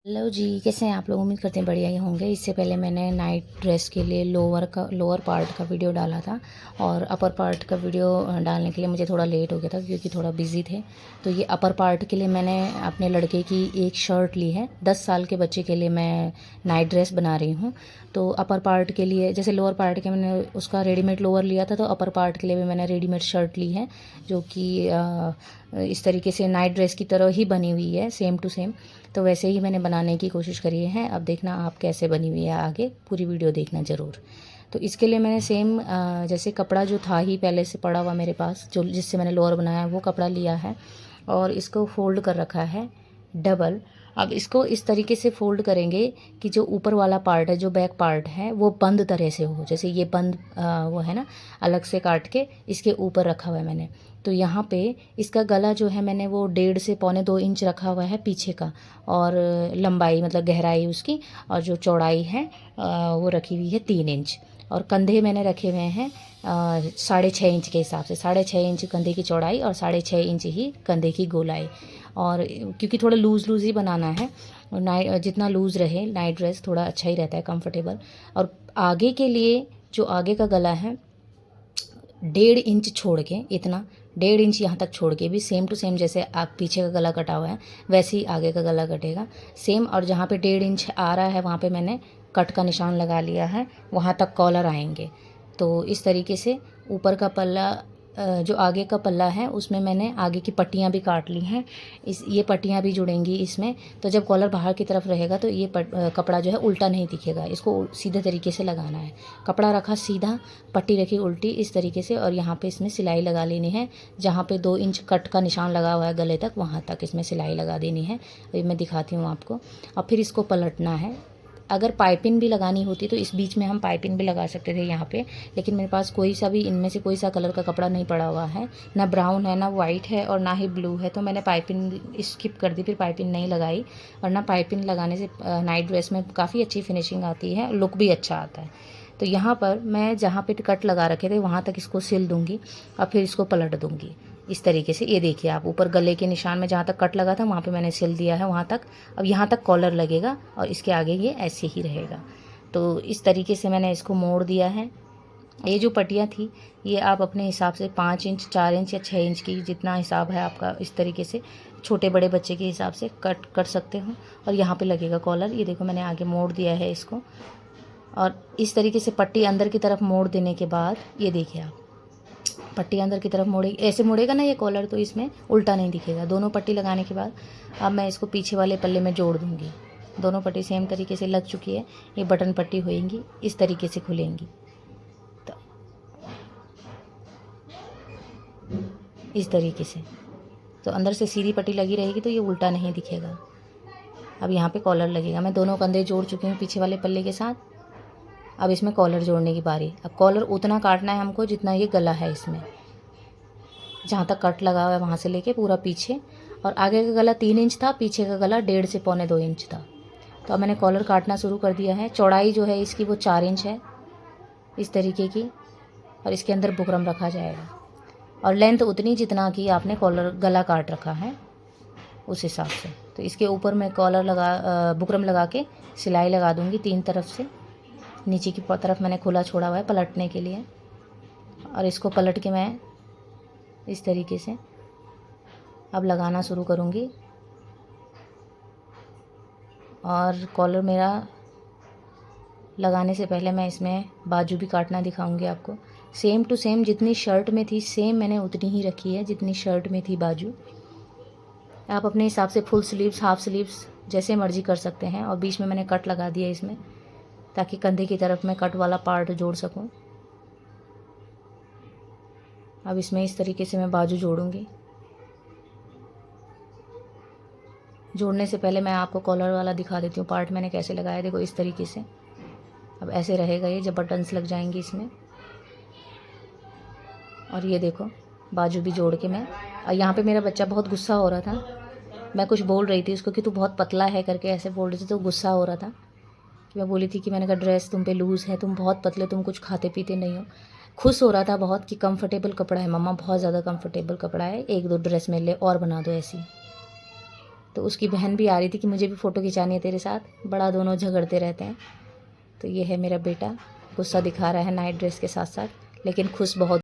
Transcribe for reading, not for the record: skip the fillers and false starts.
Hello जी, कैसे हैं आप लोग। उम्मीद करते हैं बढ़िया ही होंगे। इससे पहले मैंने नाइट ड्रेस के लिए लोअर पार्ट का वीडियो डाला था और अपर पार्ट का वीडियो डालने के लिए मुझे थोड़ा लेट हो गया था क्योंकि थोड़ा बिजी थे। तो ये अपर पार्ट के लिए मैंने अपने लड़के की एक शर्ट ली है। 10 साल के बच्चे के लिए मैं नाइट ड्रेस बना रही हूँ। तो अपर पार्ट के लिए जैसे लोअर पार्ट के मैंने उसका रेडीमेड लोअर लिया था, तो अपर पार्ट के लिए भी मैंने रेडीमेड शर्ट ली है जो कि इस तरीके से नाइट ड्रेस की तरह ही बनी हुई है, सेम टू सेम। तो वैसे ही मैंने बनाने की कोशिश करी है। अब देखना आप कैसे बनी हुई है, आगे पूरी वीडियो देखना ज़रूर। तो इसके लिए मैंने सेम जैसे कपड़ा जो था ही पहले से पड़ा हुआ मेरे पास, जो जिससे मैंने लोअर बनाया वो कपड़ा लिया है और इसको फोल्ड कर रखा है डबल। अब इसको इस तरीके से फोल्ड करेंगे कि जो ऊपर वाला पार्ट है, जो बैक पार्ट है, वो बंद तरह से हो। जैसे ये बंद वो है ना, अलग से काट के इसके ऊपर रखा हुआ है मैंने। तो यहाँ पे इसका गला जो है मैंने वो 1.5 से पौने 2 इंच रखा हुआ है पीछे का, और लंबाई मतलब गहराई उसकी, और जो चौड़ाई है वो रखी हुई है 3 इंच। और कंधे मैंने रखे हुए हैं 6.5 इंच के हिसाब से। 6.5 इंच कंधे की चौड़ाई और 6.5 इंच ही कंधे की गोलाई। और क्योंकि थोड़ा लूज़ लूज़ ही बनाना है, नाइट जितना लूज़ रहे नाइट ड्रेस थोड़ा अच्छा ही रहता है, कंफर्टेबल। और आगे के लिए जो आगे का गला है 1.5 इंच छोड़ के, इतना 1.5 इंच यहाँ तक छोड़ के भी सेम टू सेम जैसे आप पीछे का गला कटा हुआ है वैसे ही आगे का गला कटेगा सेम। और जहाँ पे 1.5 इंच आ रहा है वहाँ पे मैंने कट का निशान लगा लिया है, वहाँ तक कॉलर आएंगे। तो इस तरीके से ऊपर का पल्ला जो आगे का पल्ला है उसमें मैंने आगे की पट्टियाँ भी काट ली हैं। ये पट्टियाँ भी जुड़ेंगी इसमें। तो जब कॉलर बाहर की तरफ रहेगा तो ये कपड़ा जो है उल्टा नहीं दिखेगा, इसको सीधे तरीके से लगाना है। कपड़ा रखा सीधा, पट्टी रखी उल्टी, इस तरीके से। और यहाँ पे इसमें सिलाई लगा लेनी है। जहाँ पे 2 इंच कट का निशान लगा हुआ है गले तक, वहाँ तक इसमें सिलाई लगा देनी है। अभी मैं दिखाती हूँ आपको। और फिर इसको पलटना है। अगर पाइपिंग भी लगानी होती तो इस बीच में हम पाइपिंग भी लगा सकते थे यहाँ पे, लेकिन मेरे पास कोई सा भी इनमें से कोई सा कलर का कपड़ा नहीं पड़ा हुआ है। ना ब्राउन है, ना वाइट है, और ना ही ब्लू है। तो मैंने पाइपिंग स्किप कर दी, फिर पाइपिंग नहीं लगाई। वरना पाइपिंग लगाने से नाइट ड्रेस में काफ़ी अच्छी फिनिशिंग आती है, लुक भी अच्छा आता है। तो यहाँ पर मैं जहाँ पे कट लगा रखे थे वहाँ तक इसको सिल दूँगी और फिर इसको पलट दूँगी इस तरीके से। ये देखिए आप, ऊपर गले के निशान में जहाँ तक कट लगा था वहाँ पे मैंने सिल दिया है वहाँ तक। अब यहाँ तक कॉलर लगेगा और इसके आगे ये ऐसे ही रहेगा। तो इस तरीके से मैंने इसको मोड़ दिया है। ये जो पट्टियाँ थी ये आप अपने हिसाब से 5 इंच, 4 इंच या 6 इंच की, जितना हिसाब है आपका, इस तरीके से छोटे बड़े बच्चे के हिसाब से कट कर सकते हो। और यहाँ पे लगेगा कॉलर। ये देखो मैंने आगे मोड़ दिया है इसको, और इस तरीके से पट्टी अंदर की तरफ मोड़ देने के बाद ये देखिए आप, पट्टी अंदर की तरफ मोड़े, ऐसे मुड़ेगा ना ये कॉलर, तो इसमें उल्टा नहीं दिखेगा। दोनों पट्टी लगाने के बाद अब मैं इसको पीछे वाले पल्ले में जोड़ दूँगी। दोनों पट्टी सेम तरीके से लग चुकी है। ये बटन पट्टी होएंगी, इस तरीके से खुलेंगी। तो इस तरीके से तो अंदर से सीधी पट्टी लगी रहेगी तो ये उल्टा नहीं दिखेगा। अब यहाँ पे कॉलर लगेगा। मैं दोनों कंधे जोड़ चुकी हूँ पीछे वाले पल्ले के साथ। अब इसमें कॉलर जोड़ने की बारी। अब कॉलर उतना काटना है हमको जितना ये गला है, इसमें जहाँ तक कट लगा हुआ है वहाँ से लेके पूरा पीछे। और आगे का गला 3 इंच था, पीछे का गला 1.5 से पौने 2 इंच था। तो अब मैंने कॉलर काटना शुरू कर दिया है। चौड़ाई जो है इसकी वो 4 इंच है इस तरीके की, और इसके अंदर बुकरम रखा जाएगा। और लेंथ उतनी जितना कि आपने कॉलर गला काट रखा है उस हिसाब से। तो इसके ऊपर मैं बुकरम लगा के सिलाई लगा दूँगी 3 तरफ से। नीचे की तरफ मैंने खुला छोड़ा हुआ है पलटने के लिए, और इसको पलट के मैं इस तरीके से अब लगाना शुरू करूँगी। और कॉलर मेरा लगाने से पहले मैं इसमें बाजू भी काटना दिखाऊंगी आपको। सेम टू सेम जितनी शर्ट में थी सेम मैंने उतनी ही रखी है जितनी शर्ट में थी बाजू। आप अपने हिसाब से फुल स्लीव्स, हाफ स्लीव्स जैसे मर्जी कर सकते हैं। और बीच में मैंने कट लगा दिया इसमें, ताकि कंधे की तरफ मैं कट वाला पार्ट जोड़ सकूं। अब इसमें इस तरीके से मैं बाजू जोड़ूंगी। जोड़ने से पहले मैं आपको कॉलर वाला दिखा देती हूँ पार्ट मैंने कैसे लगाया। देखो इस तरीके से। अब ऐसे रहेगा ये जब बटन्स लग जाएंगे इसमें। और ये देखो बाजू भी जोड़ के मैं, और यहाँ पे मेरा बच्चा बहुत गुस्सा हो रहा था। मैं कुछ बोल रही थी उसको कि तू बहुत पतला है करके ऐसे बोल रही थी, तो गुस्सा हो रहा था कि मैं बोली थी कि मैंने कहा ड्रेस तुम पे लूज़ है, तुम बहुत पतले, तुम कुछ खाते पीते नहीं हो। खुश हो रहा था बहुत कि कंफर्टेबल कपड़ा है मम्मा, बहुत ज़्यादा कंफर्टेबल कपड़ा है, 1-2 ड्रेस मेरे लिए और बना दो ऐसी। तो उसकी बहन भी आ रही थी कि मुझे भी फ़ोटो खिंचानी है तेरे साथ। बड़ा दोनों झगड़ते रहते हैं। तो ये है मेरा बेटा, गुस्सा दिखा रहा है नाइट ड्रेस के साथ साथ, लेकिन खुश बहुत